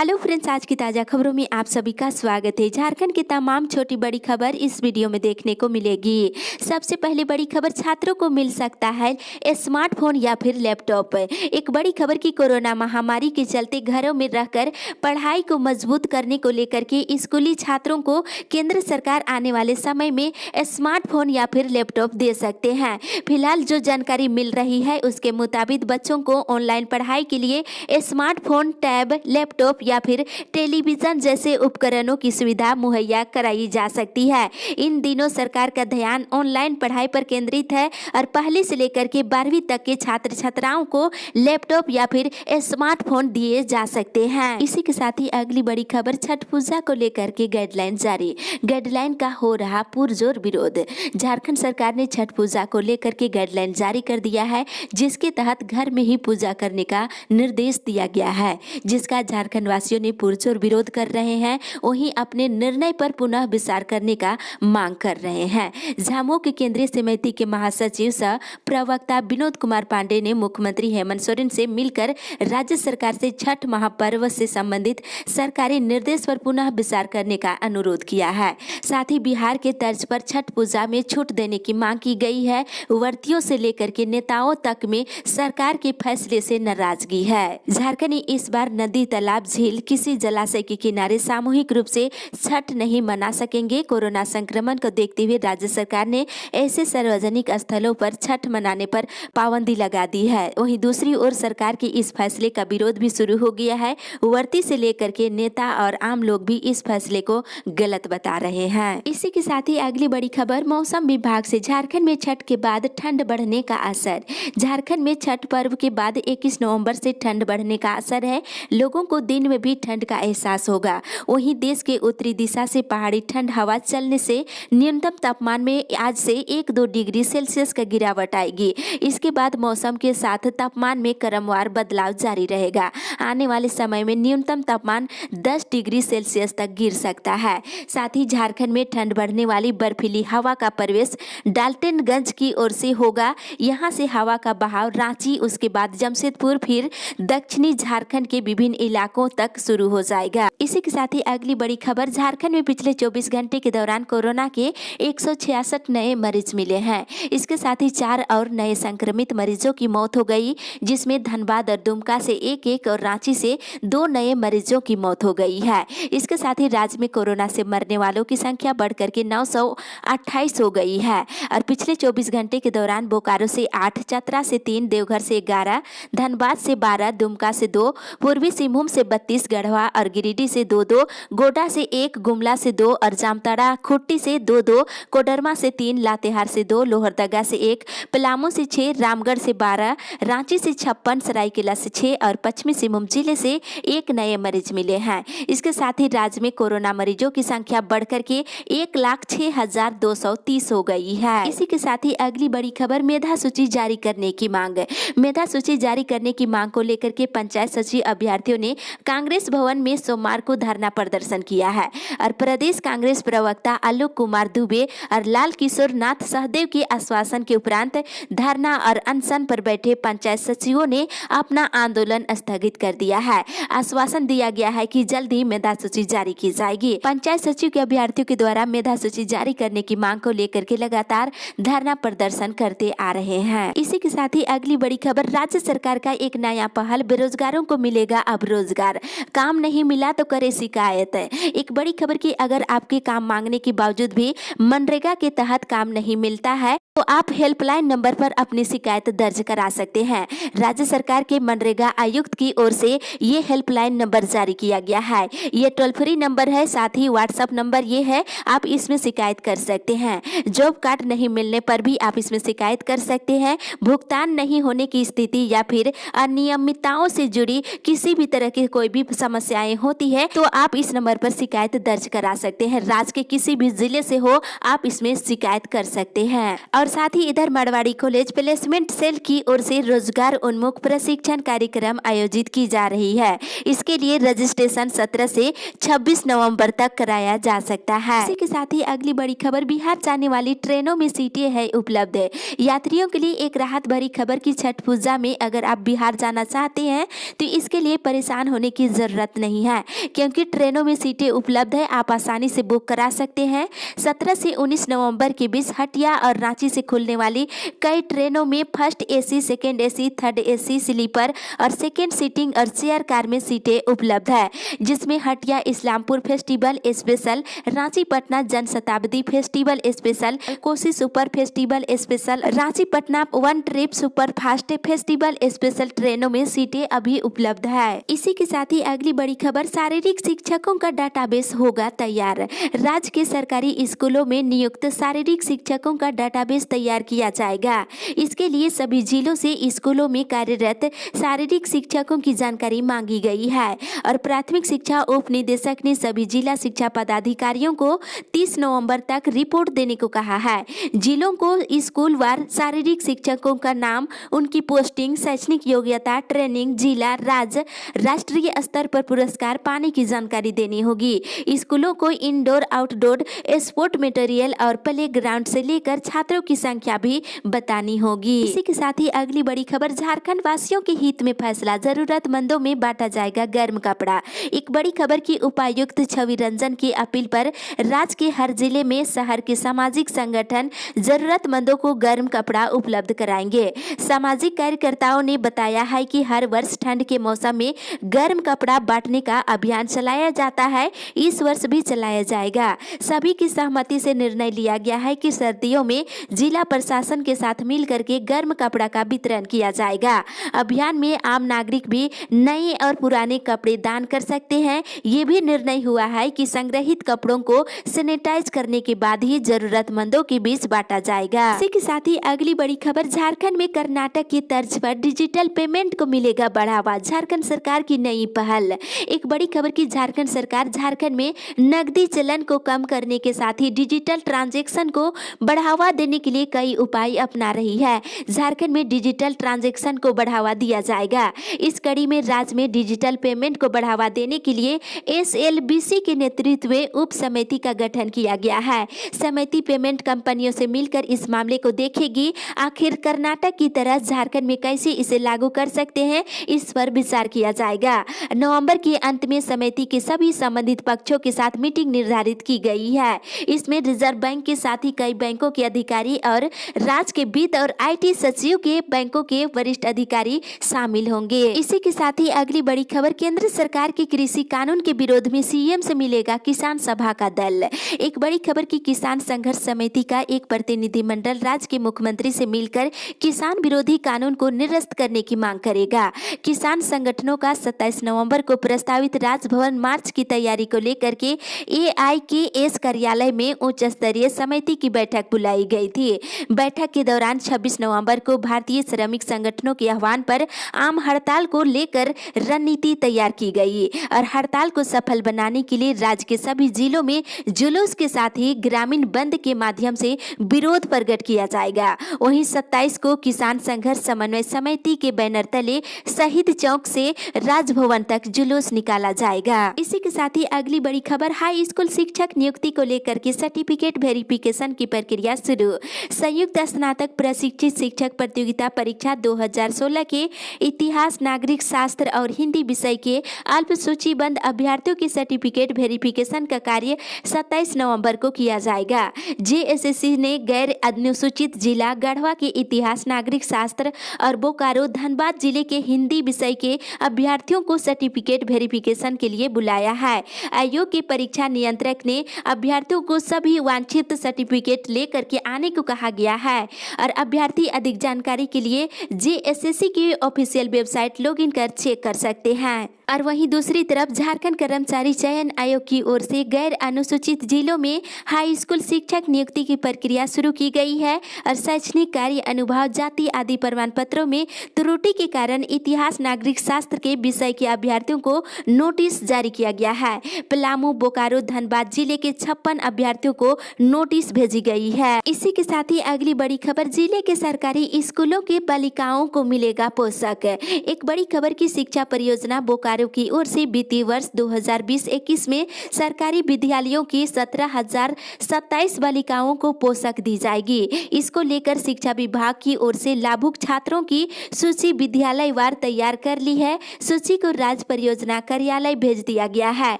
Hello friends, आज की ताज़ा खबरों में आप सभी का स्वागत है। झारखंड की तमाम छोटी बड़ी खबर इस वीडियो में देखने को मिलेगी। सबसे पहले बड़ी खबर, छात्रों को मिल सकता है स्मार्टफोन या फिर लैपटॉप। एक बड़ी खबर की कोरोना महामारी के चलते घरों में रहकर पढ़ाई को मजबूत करने को लेकर के स्कूली छात्रों को केंद्र सरकार आने वाले समय में स्मार्टफोन या फिर लैपटॉप दे सकते हैं। फिलहाल जो जानकारी मिल रही है उसके मुताबिक बच्चों को ऑनलाइन पढ़ाई के लिए स्मार्टफोन, टैब, लैपटॉप या फिर टेलीविजन जैसे उपकरणों की सुविधा मुहैया कराई जा सकती है। इन दिनों सरकार का ध्यान ऑनलाइन पढ़ाई पर केंद्रित है और पहली से लेकर के 12वीं तक के छात्र छात्राओं को लैपटॉप या फिर स्मार्टफोन दिए जा सकते हैं। इसी के साथ ही अगली बड़ी खबर, छठ पूजा को लेकर के गाइडलाइन जारी। गाइडलाइन का हो रहा पुरजोर विरोध। झारखंड सरकार ने छठ पूजा को लेकर के गाइडलाइन जारी कर दिया है, जिसके तहत घर में ही पूजा करने का निर्देश दिया गया है, जिसका झारखंड वासियों ने पुरजोर विरोध कर रहे हैं। वहीं अपने निर्णय पर पुनः विचार करने का मांग कर रहे हैं। झामुमो के केंद्रीय समिति के महासचिव सह प्रवक्ता विनोद कुमार पांडे ने मुख्यमंत्री हेमंत सोरेन से मिलकर राज्य सरकार से छठ महापर्व से संबंधित सरकारी निर्देश पर पुनः विचार करने का अनुरोध किया है। साथ ही बिहार के तर्ज पर छठ पूजा में छूट देने की मांग की गई है। व्रतियों से लेकर के नेताओं तक में सरकार के फैसले से नाराजगी है। झारखंड इस बार नदी, तालाब, झील, किसी जलाशय के किनारे सामूहिक रूप से छठ नहीं मना सकेंगे। कोरोना संक्रमण को देखते हुए राज्य सरकार ने ऐसे सार्वजनिक स्थलों पर छठ मनाने पर पाबंदी लगा दी है। वहीं दूसरी ओर सरकार के इस फैसले का विरोध भी शुरू हो गया है। व्रती से लेकर के नेता और आम लोग भी इस फैसले को गलत बता रहे हैं। इसी के साथ ही अगली बड़ी खबर, मौसम विभाग से झारखंड में छठ के बाद ठंड बढ़ने का असर। झारखंड में छठ पर्व के बाद 21 नवंबर से ठंड बढ़ने का असर है। लोगों को दिन में भी ठंड का एहसास होगा। वहीं देश के उत्तरी दिशा से पहाड़ी ठंड हवा चलने से न्यूनतम तापमान में आज से 1-2 डिग्री सेल्सियस का गिरावट आएगी। इसके बाद मौसम के साथ तापमान में क्रमवार बदलाव जारी रहेगा। आने वाले समय में न्यूनतम तापमान 10 डिग्री सेल्सियस तक गिर सकता है। साथ ही झारखंड में ठंड बढ़ने वाली बर्फीली हवा का प्रवेश डाल्टनगंज की ओर से होगा। यहाँ से हवा का बहाव रांची, उसके बाद जमशेदपुर, फिर दक्षिणी झारखंड के विभिन्न इलाकों तक शुरू हो जाएगा। इसी के साथ ही अगली बड़ी खबर, झारखंड में पिछले 24 घंटे के दौरान कोरोना के 166 नए मरीज मिले हैं। इसके साथ ही 4 और नए संक्रमित मरीजों की मौत हो गई, जिसमें धनबाद और दुमका से 1-1 और रांची से 2 नए मरीजों की मौत हो गई है। इसके साथ ही राज्य में कोरोना से मरने वालों की संख्या बढ़कर के 928 हो गई है। और पिछले 24 घंटे के दौरान बोकारो से 8, चतरा से 3, देवघर से 11, धनबाद से 12, दुमका से 2, पूर्वी सिंहभूम से 32, गढ़वा और गिरिडीह से 2-2, गोड्डा से 1, गुमला से 2 और जामताड़ा खुट्टी से 2-2, कोडरमा से 3, लातेहार से 2, लोहरदगा से 1, पलामू से 6, रामगढ़ से 12, रांची से 56, सरायकेला से 6 और पश्चिमी सिंहभूम जिले से 1 नए मरीज मिले हैं। इसके साथ ही राज्य में कोरोना मरीजों की संख्या बढ़कर के 1,06,230 हो गई है। इसी के साथ ही अगली बड़ी खबर, मेधा सूची जारी करने की मांग। मेधा सूची जारी करने की मांग को लेकर के पंचायत सचिव अभ्यर्थियों ने कांग्रेस भवन में सोमवार को धरना प्रदर्शन किया है। और प्रदेश कांग्रेस प्रवक्ता आलोक कुमार दुबे और लाल किशोर नाथ सहदेव के आश्वासन के उपरांत धरना और अनशन पर बैठे पंचायत सचिवों ने अपना आंदोलन स्थगित कर दिया है। आश्वासन दिया गया है कि जल्द ही मेधा सूची जारी की जाएगी। पंचायत सचिव के अभ्यर्थियों के द्वारा मेधा सूची जारी करने की मांग को लेकर के लगातार धरना प्रदर्शन करते आ रहे हैं। इसी के साथ ही अगली बड़ी खबर, राज्य सरकार का एक नया पहल, बेरोजगारों को मिलेगा अब रोजगार। काम नहीं मिला तो करे शिकायत। एक बड़ी खबर की, अगर आपके काम मांगने के बावजूद भी मनरेगा के तहत काम नहीं मिलता है तो आप हेल्पलाइन नंबर पर अपनी शिकायत दर्ज करा सकते हैं। राज्य सरकार के मनरेगा आयुक्त की ओर से ये हेल्पलाइन नंबर जारी किया गया है। ये टोल फ्री नंबर है, साथ ही व्हाट्सएप नंबर ये है, आप इसमें शिकायत कर सकते हैं। जॉब कार्ड नहीं मिलने पर भी आप इसमें शिकायत कर सकते हैं। भुगतान नहीं होने की स्थिति या फिर अनियमितताओं से जुड़ी किसी भी तरह की कोई भी समस्याएं होती है तो आप इस नंबर पर शिकायत दर्ज करा सकते हैं। राज्य के किसी भी जिले से हो, आप इसमें शिकायत कर सकते हैं। और साथ ही इधर मारवाड़ी कॉलेज प्लेसमेंट सेल की ओर से रोजगार उन्मुख प्रशिक्षण कार्यक्रम आयोजित की जा रही है। इसके लिए रजिस्ट्रेशन 17 से 26 नवंबर तक कराया जा सकता है। इसी के साथ ही अगली बड़ी खबर, बिहार जाने वाली ट्रेनों में सीटें है उपलब्ध। यात्रियों के लिए एक राहत भरी खबर की छठ पूजा में अगर आप बिहार जाना चाहते हैं तो इसके लिए परेशान होने की जरूरत नहीं है, क्योंकि ट्रेनों में सीटें उपलब्ध है, आप आसानी से बुक करा सकते हैं। 17 से 19 नवंबर के बीच हटिया और रांची से खुलने वाली कई ट्रेनों में first AC, second AC, third AC, sleeper और सेकेंड सीटिंग और चेयर कार में सीटें उपलब्ध है, जिसमें Hatia Islampur festival special, Ranchi Patna Janshatabdi festival special, Kosi super festival special, Ranchi Patna one trip super fast festival special ट्रेनों में सीटें अभी उपलब्ध है। इसी के साथ ही अगली बड़ी खबर, शारीरिक शिक्षकों का डाटाबेस होगा तैयार। राज्य के सरकारी स्कूलों में नियुक्त शारीरिक शिक्षकों का डाटाबेस तैयार किया जाएगा। इसके लिए सभी जिलों से स्कूलों में कार्यरत शारीरिक शिक्षकों की जानकारी मांगी गई है और प्राथमिक शिक्षा उप निदेशक ने सभी जिला शिक्षा पदाधिकारियों को 30 नवंबर तक रिपोर्ट देने को कहा है। जिलों को स्कूलवार शारीरिक शिक्षकों का नाम, उनकी पोस्टिंग, शैक्षणिक योग्यता, ट्रेनिंग, जिला, राज्य, राष्ट्रीय स्तर पर पुरस्कार पाने की जानकारी देनी होगी। स्कूलों को इंडोर आउटडोर स्पोर्ट मटेरियल और प्ले ग्राउंड से लेकर छात्रों की संख्या भी बतानी होगी। इसी के साथ ही अगली बड़ी खबर, झारखंड वासियों के हित में फैसला, जरूरतमंदों में बांटा जाएगा गर्म कपड़ा। एक बड़ी खबर की उपायुक्त छवि रंजन की अपील पर राज्य के हर जिले में शहर के सामाजिक संगठन जरूरतमंदों को गर्म कपड़ा उपलब्ध कराएंगे। सामाजिक कार्यकर्ताओं ने बताया है कि हर वर्ष ठंड के मौसम में गर्म कपड़ा बांटने का अभियान चलाया जाता है, इस वर्ष भी चलाया जाएगा। सभी की सहमति से निर्णय लिया गया है कि सर्दियों में जिला प्रशासन के साथ मिलकर के गर्म कपड़ा का वितरण किया जाएगा। अभियान में आम नागरिक भी नए और पुराने कपड़े दान कर सकते हैं। ये भी निर्णय हुआ है कि संग्रहित कपड़ों को सैनिटाइज करने के बाद ही जरूरतमंदों के बीच बांटा जाएगा। इसी के साथ ही अगली बड़ी खबर, झारखंड में कर्नाटक की तर्ज पर डिजिटल पेमेंट को मिलेगा बढ़ावा, झारखंड सरकार की नई पहल। एक बड़ी खबर की झारखंड सरकार झारखंड में नकदी चलन को कम करने के साथ ही डिजिटल ट्रांजैक्शन को बढ़ावा देने के लिए कई उपाय अपना रही है। झारखंड में डिजिटल ट्रांजैक्शन को बढ़ावा दिया जाएगा। इस कड़ी में राज्य में डिजिटल पेमेंट को बढ़ावा देने के लिए SLBC के नेतृत्व में उप समिति का गठन किया गया है। समिति पेमेंट कंपनियों से मिलकर इस मामले को देखेगी। आखिर कर्नाटक की तरह झारखंड में कैसे इसे लागू कर सकते हैं, इस पर विचार किया जाएगा। नवंबर के अंत में समिति के सभी संबंधित पक्षों के साथ मीटिंग निर्धारित की गई है। इसमें रिजर्व बैंक के साथ ही कई बैंकों के अधिकारी और राज्य के वित्त और IT सचिव के बैंकों के वरिष्ठ अधिकारी शामिल होंगे। इसी के साथ ही अगली बड़ी खबर, केंद्र सरकार के कृषि कानून के विरोध में CM से मिलेगा किसान सभा का दल। एक बड़ी खबर की किसान संघर्ष समिति का एक प्रतिनिधिमंडल राज्य के मुख्यमंत्री से मिलकर किसान विरोधी कानून को निरस्त करने की मांग करेगा। किसान संगठनों का 27 नवंबर को प्रस्तावित राजभवन मार्च की तैयारी को लेकर के AIKS कार्यालय में उच्च स्तरीय समिति की बैठक बुलाई गई थी। बैठक के दौरान 26 नवंबर को भारतीय श्रमिक संगठनों के आह्वान पर आम हड़ताल को लेकर रणनीति तैयार की गई और हड़ताल को सफल बनाने के लिए राज्य के सभी जिलों में जुलूस के साथ ही ग्रामीण बंद के माध्यम से विरोध प्रकट किया जाएगा। वहीं 27 को किसान संघर्ष समन्वय समिति के बैनर तले शहीद चौक से राजभवन तक जुलूस निकाला जाएगा। इसी के साथ ही अगली बड़ी खबर, हाई स्कूल शिक्षक नियुक्ति को लेकर के सर्टिफिकेट वेरिफिकेशन की प्रक्रिया शुरू। संयुक्त स्नातक प्रशिक्षित शिक्षक प्रतियोगिता परीक्षा 2016 के इतिहास, नागरिक शास्त्र और हिंदी विषय के अल्प सूचीबद्ध अभ्यर्थियों के सर्टिफिकेट वेरिफिकेशन का कार्य 27 नवंबर को किया जाएगा। JSSC ने गैर अनुसूचित जिला गढ़वा के इतिहास, नागरिक शास्त्र और बोकारो, धनबाद जिले के हिंदी विषय के अभ्यर्थियों को सर्टिफिकेट वेरिफिकेशन के लिए बुलाया है। आयोग के परीक्षा नियंत्रक ने अभ्यर्थियों को सभी वांछित सर्टिफिकेट लेकर के आने को कहा गया है और अभ्यर्थी अधिक जानकारी के लिए JSSC की ऑफिशियल वेबसाइट लॉगिन कर चेक कर सकते हैं। और वहीं दूसरी तरफ झारखंड कर्मचारी चयन आयोग की ओर से गैर अनुसूचित जिलों में हाई स्कूल शिक्षक नियुक्ति की प्रक्रिया शुरू की गई है और शैक्षणिक कार्य, अनुभव, जाति आदि प्रमाण पत्रों में त्रुटि के कारण इतिहास, नागरिक शास्त्र के विषय के अभ्यर्थियों को नोटिस जारी किया गया है। पलामू, बोकारो, धनबाद जिले के 56 अभ्यर्थियों को नोटिस भेजी गई है। इसी के साथ ही अगली बड़ी खबर, जिले के सरकारी स्कूलों के बालिकाओं को मिलेगा पोशाक। एक बड़ी खबर की शिक्षा परियोजना बोकारो सरकारों की ओर से वित्तीय वर्ष 2020-21 में सरकारी विद्यालयों की 17,027 बालिकाओं को पोशाक दी जाएगी। इसको लेकर शिक्षा विभाग की ओर से लाभुक छात्रों की सूची विद्यालयवार तैयार कर ली है। सूची को राज्य परियोजना कार्यालय भेज दिया गया है।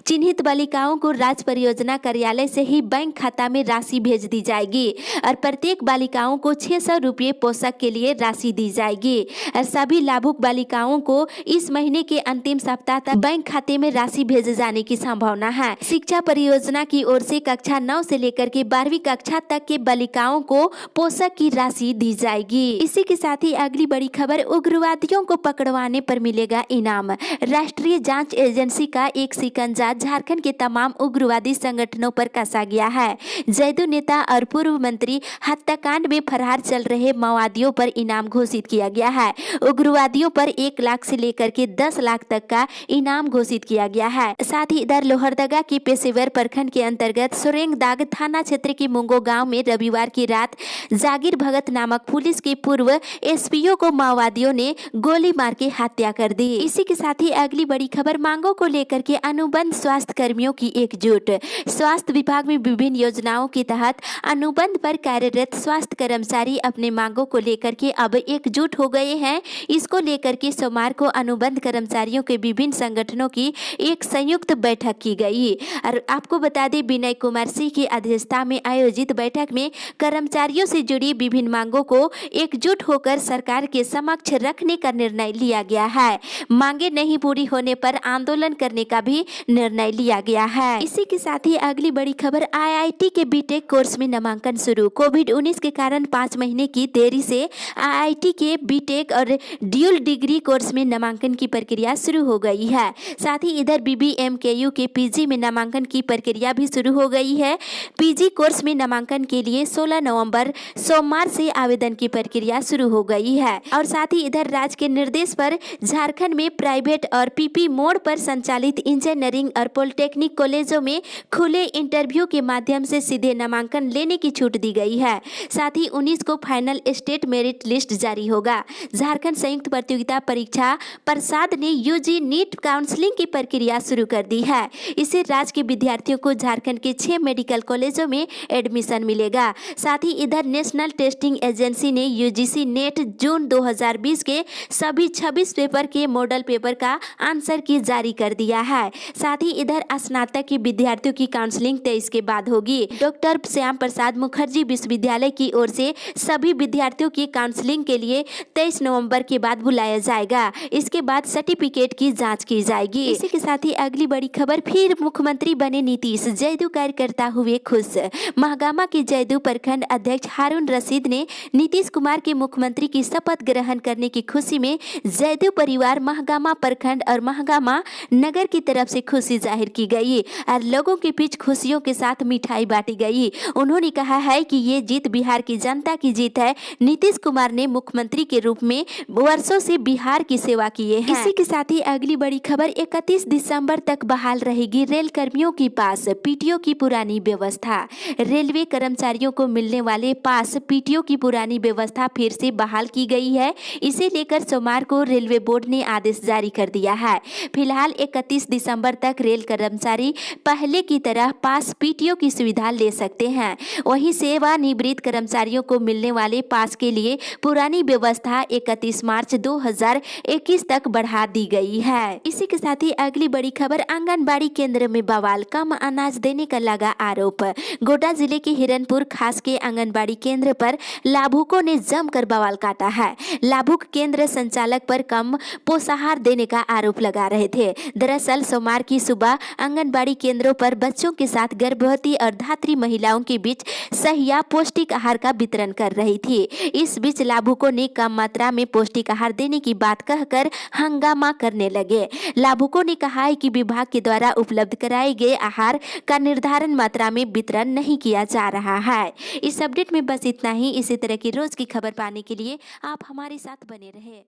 चिन्हित बालिकाओं को राज्य परियोजना कार्यालय से ही बैंक खाता में राशि भेज दी जाएगी और प्रत्येक बालिकाओं को 600 रुपये पोशाक के लिए राशि दी जाएगी और सभी लाभुक बालिकाओं को इस महीने के अंतिम सप्ताह तक बैंक खाते में राशि भेजे जाने की संभावना है। शिक्षा परियोजना की ओर से कक्षा 9 से लेकर के 12वीं कक्षा तक के बालिकाओं को पोशाक की राशि दी जाएगी। इसी के साथ ही अगली बड़ी खबर, उग्रवादियों को पकड़वाने पर मिलेगा इनाम। राष्ट्रीय जांच एजेंसी का एक शिकंजा झारखंड के तमाम उग्रवादी संगठनों पर कसा गया है। जदयू नेता और पूर्व मंत्री हत्याकांड में फरार चल रहे माओवादियों पर इनाम घोषित किया गया है। उग्रवादियों पर 1 लाख से लेकर के 10 लाख तक का इनाम घोषित किया गया है। साथ ही इधर लोहरदगा के पेशेवर प्रखंड के अंतर्गत सोरेंगदाग थाना क्षेत्र के मुंगो गांव में रविवार की रात जागीर भगत नामक पुलिस के पूर्व एसपीओ को माओवादियों ने गोली मार के हत्या कर दी। इसी के साथ ही अगली बड़ी खबर, मांगों को लेकर के अनुबंध स्वास्थ्य कर्मियों की एकजुट। स्वास्थ्य विभाग में विभिन्न योजनाओं के तहत अनुबंध पर कार्यरत स्वास्थ्य कर्मचारी अपने मांगों को लेकर के अब एकजुट हो गए हैं। इसको लेकर के सोमवार को अनुबंध कर्मचारियों के विभिन्न संगठनों की एक संयुक्त बैठक की गई और आपको बता दें, विनय कुमार सिंह की अध्यक्षता में आयोजित बैठक में कर्मचारियों से जुड़ी विभिन्न मांगों को एकजुट होकर सरकार के समक्ष रखने का निर्णय लिया गया है। मांगे नहीं पूरी होने पर आंदोलन करने का भी निर्णय लिया गया है। इसी के साथ ही अगली बड़ी खबर, आईआईटी के बीटेक कोर्स में नामांकन शुरू। कोविड-19 के कारण 5 महीने की देरी से आईआईटी के बीटेक और ड्यूल डिग्री कोर्स में नामांकन की प्रक्रिया शुरू हो गई है। साथ ही इधर बीबीएमकेयू के पीजी में नामांकन की प्रक्रिया भी शुरू हो गई है। पीजी कोर्स में नामांकन के लिए 16 नवंबर सोमवार से आवेदन की प्रक्रिया शुरू हो गई है। और साथ ही इधर राज्य के निर्देश पर झारखंड में प्राइवेट और पीपी मोड पर संचालित इंजीनियरिंग और पॉलिटेक्निक कॉलेजों में खुले इंटरव्यू के माध्यम से सीधे नामांकन लेने की छूट दी गई है। साथ ही 19 को फाइनल स्टेट मेरिट लिस्ट जारी होगा। झारखंड संयुक्त प्रतियोगिता परीक्षा प्रसाद ने यूजी नीट काउंसलिंग की प्रक्रिया शुरू कर दी है। इससे राज्य के विद्यार्थियों को झारखंड के 6 मेडिकल कॉलेजों में एडमिशन मिलेगा। साथ ही इधर नेशनल टेस्टिंग एजेंसी ने यूजीसी नेट जून 2020 के सभी 26 पेपर के मॉडल पेपर का आंसर की जारी कर दिया है। साथ ही इधर स्नातक के विद्यार्थियों की काउंसलिंग 23 के बाद होगी। डॉक्टर श्याम प्रसाद मुखर्जी विश्वविद्यालय की ओर से सभी विद्यार्थियों की काउंसलिंग के लिए 23 नवंबर के बाद बुलाया जाएगा। इसके बाद सर्टिफिकेट की जांच की जाएगी। इसी के साथ ही अगली बड़ी खबर, फिर मुख्यमंत्री बने नीतीश, जदयू कार्यकर्ता हुए खुश। महागामा के जदयू प्रखंड अध्यक्ष हारून रशीद ने नीतीश कुमार के मुख्यमंत्री की शपथ ग्रहण करने की खुशी में जदयू परिवार महागामा प्रखंड और महागामा नगर की तरफ से खुशी जाहिर की गई और लोगों के बीच खुशियों के साथ मिठाई बांटी गई। उन्होंने कहा है कि ये जीत बिहार की जनता की जीत है। नीतीश कुमार ने मुख्यमंत्री के रूप में वर्षों से बिहार की सेवा किए हैं। इसी के साथ ही अगली बड़ी खबर, 31 दिसंबर तक बहाल रहेगी रेल कर्मियों की पास पीटीओ की पुरानी व्यवस्था। रेलवे कर्मचारियों को मिलने वाले पास पीटीओ की पुरानी व्यवस्था फिर से बहाल की गई है। इसे लेकर सोमवार को रेलवे बोर्ड ने आदेश जारी कर दिया है। फिलहाल 31 दिसंबर तक रेल कर्मचारी पहले की तरह पास पीटीओ की सुविधा ले सकते हैं। वहीं सेवानिवृत्त कर्मचारियों को मिलने वाले पास के लिए पुरानी व्यवस्था 31 मार्च 2021 तक बढ़ा दी गई है। इसी के साथ ही अगली बड़ी खबर, आंगनबाड़ी केंद्र में बवाल, कम अनाज देने का लगा आरोप। गोड्डा जिले के हिरनपुर खास के आंगनबाड़ी केंद्र पर लाभुकों ने जमकर बवाल काटा है। लाभुक केंद्र संचालक पर कम पोषाहार देने का आरोप लगा रहे थे। दरअसल सोमवार की सुबह आंगनबाड़ी केंद्रों पर बच्चों के साथ गर्भवती और धात्री महिलाओं के बीच सहिया पौष्टिक आहार का वितरण कर रही थी। इस बीच लाभुकों ने कम मात्रा में पौष्टिक आहार देने की बात कहकर हंगामा करने लगे। लाभुकों ने कहा है कि विभाग के द्वारा उपलब्ध कराए गए आहार का निर्धारण मात्रा में वितरण नहीं किया जा रहा है। इस अपडेट में बस इतना ही। इसी तरह की रोज की खबर पाने के लिए आप हमारे साथ बने रहे।